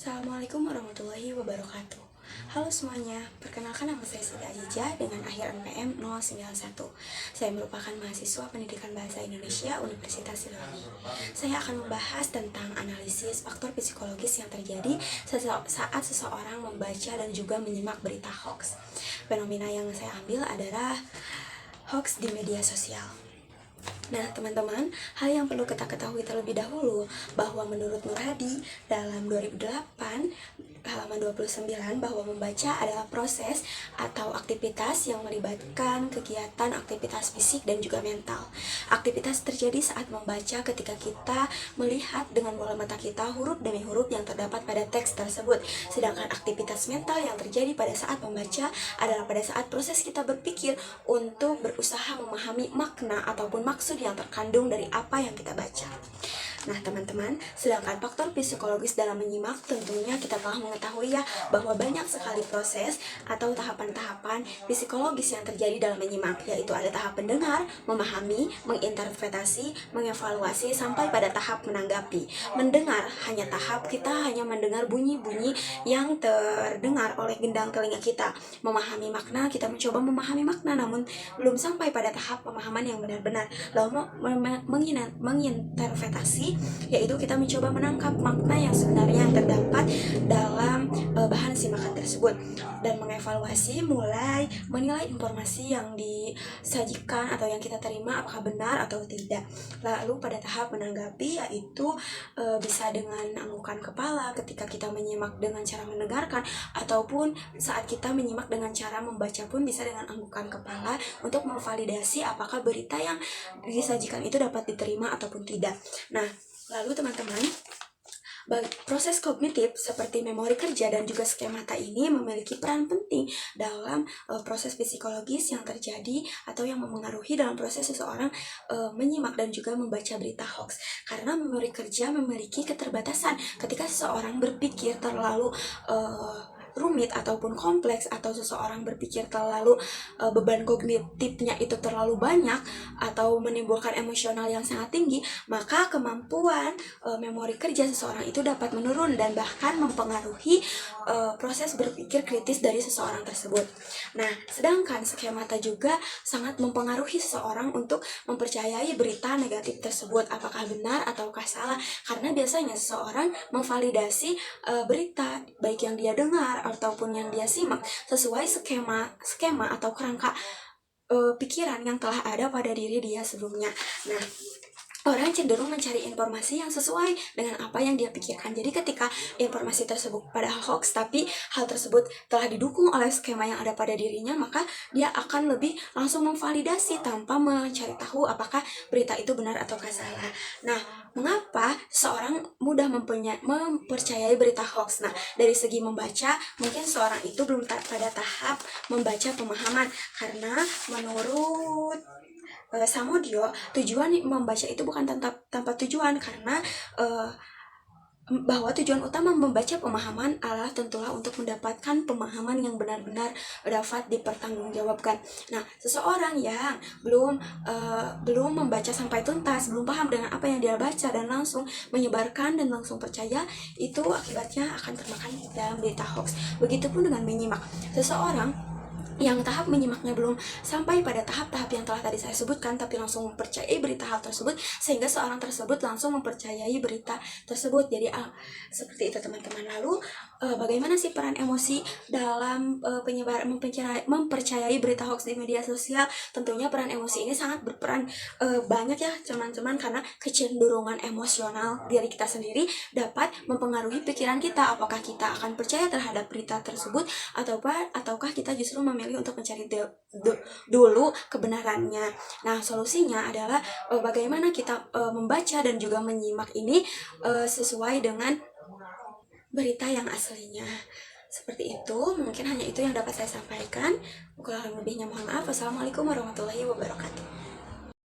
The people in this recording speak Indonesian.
Assalamualaikum warahmatullahi wabarakatuh. Halo semuanya, perkenalkan nama saya Siti Ajija dengan akhir NPM 091. Saya merupakan mahasiswa Pendidikan Bahasa Indonesia Universitas Siliwangi. Saya akan membahas tentang analisis faktor psikologis yang terjadi saat seseorang membaca dan juga menyimak berita hoax. Fenomena yang saya ambil adalah hoax di media sosial. Nah, teman-teman, hal yang perlu kita ketahui terlebih dahulu bahwa menurut Nur Hadi dalam 2008 halaman 29 bahwa membaca adalah proses atau aktivitas yang melibatkan kegiatan aktivitas fisik dan juga mental. Aktivitas terjadi saat membaca ketika kita melihat dengan bola mata kita huruf demi huruf yang terdapat pada teks tersebut. Sedangkan aktivitas mental yang terjadi pada saat membaca adalah pada saat proses kita berpikir untuk berusaha memahami makna ataupun maksud yang terkandung dari apa yang kita baca. Nah, teman-teman, sedangkan faktor psikologis dalam menyimak tentunya kita telah mengetahui ya bahwa banyak sekali proses atau tahapan-tahapan psikologis yang terjadi dalam menyimak, yaitu ada tahap mendengar, memahami, menginterpretasi, mengevaluasi sampai pada tahap menanggapi. Mendengar hanya tahap kita hanya mendengar bunyi-bunyi yang terdengar oleh gendang telinga kita. Memahami makna, kita mencoba memahami makna namun belum sampai pada tahap pemahaman yang benar-benar. Lalu menginterpretasi, yaitu kita mencoba menangkap makna yang sebenarnya yang terdapat dalam bahan simakan tersebut. Dan mengevaluasi, mulai menilai informasi yang disajikan atau yang kita terima apakah benar atau tidak. Lalu pada tahap menanggapi, yaitu bisa dengan anggukan kepala ketika kita menyimak dengan cara mendengarkan, ataupun saat kita menyimak dengan cara membaca pun bisa dengan anggukan kepala untuk memvalidasi apakah berita yang disajikan itu dapat diterima ataupun tidak. Nah, lalu teman-teman, proses kognitif seperti memori kerja dan juga skemata ini memiliki peran penting dalam proses psikologis yang terjadi atau yang memengaruhi dalam proses seseorang menyimak dan juga membaca berita hoax. Karena memori kerja memiliki keterbatasan ketika seseorang berpikir terlalu rumit ataupun kompleks, atau seseorang berpikir terlalu beban kognitifnya itu terlalu banyak atau menimbulkan emosional yang sangat tinggi, maka kemampuan memori kerja seseorang itu dapat menurun dan bahkan mempengaruhi proses berpikir kritis dari seseorang tersebut. Nah, sedangkan skemata juga sangat mempengaruhi seseorang untuk mempercayai berita negatif tersebut apakah benar ataukah salah, karena biasanya seseorang memvalidasi berita baik yang dia dengar ataupun yang dia simak sesuai skema atau kerangka pikiran yang telah ada pada diri dia sebelumnya. Nah, orang cenderung mencari informasi yang sesuai dengan apa yang dia pikirkan. Jadi ketika informasi tersebut pada hoax, tapi hal tersebut telah didukung oleh skema yang ada pada dirinya, maka dia akan lebih langsung memvalidasi tanpa mencari tahu apakah berita itu benar ataukah salah. Nah, mengapa seorang mudah mempercayai berita hoax? Nah, dari segi membaca, mungkin seorang itu belum pada tahap membaca pemahaman, karena menurut Samudio, tujuan membaca itu bukan tanpa tujuan, karena bahwa tujuan utama membaca pemahaman adalah tentulah untuk mendapatkan pemahaman yang benar-benar dapat dipertanggungjawabkan. Nah, seseorang yang belum membaca sampai tuntas, belum paham dengan apa yang dia baca dan langsung menyebarkan dan langsung percaya, itu akibatnya akan termakan dalam berita hoax. Begitupun dengan menyimak. Seseorang yang tahap menyimaknya belum sampai pada tahap-tahap yang telah tadi saya sebutkan, tapi langsung mempercayai berita hal tersebut, sehingga seorang tersebut langsung mempercayai berita tersebut. Jadi seperti itu teman-teman. Lalu bagaimana sih peran emosi dalam mempercayai berita hoax di media sosial? Tentunya peran emosi ini sangat berperan banyak ya teman-teman, karena kecenderungan emosional diri kita sendiri dapat mempengaruhi pikiran kita, apakah kita akan percaya terhadap berita tersebut ataukah kita justru memilih untuk mencari dulu kebenarannya. Nah, solusinya adalah bagaimana kita membaca dan juga menyimak ini sesuai dengan berita yang aslinya. Seperti itu, mungkin hanya itu yang dapat saya sampaikan. Kurang lebihnya mohon maaf. Wassalamualaikum warahmatullahi wabarakatuh.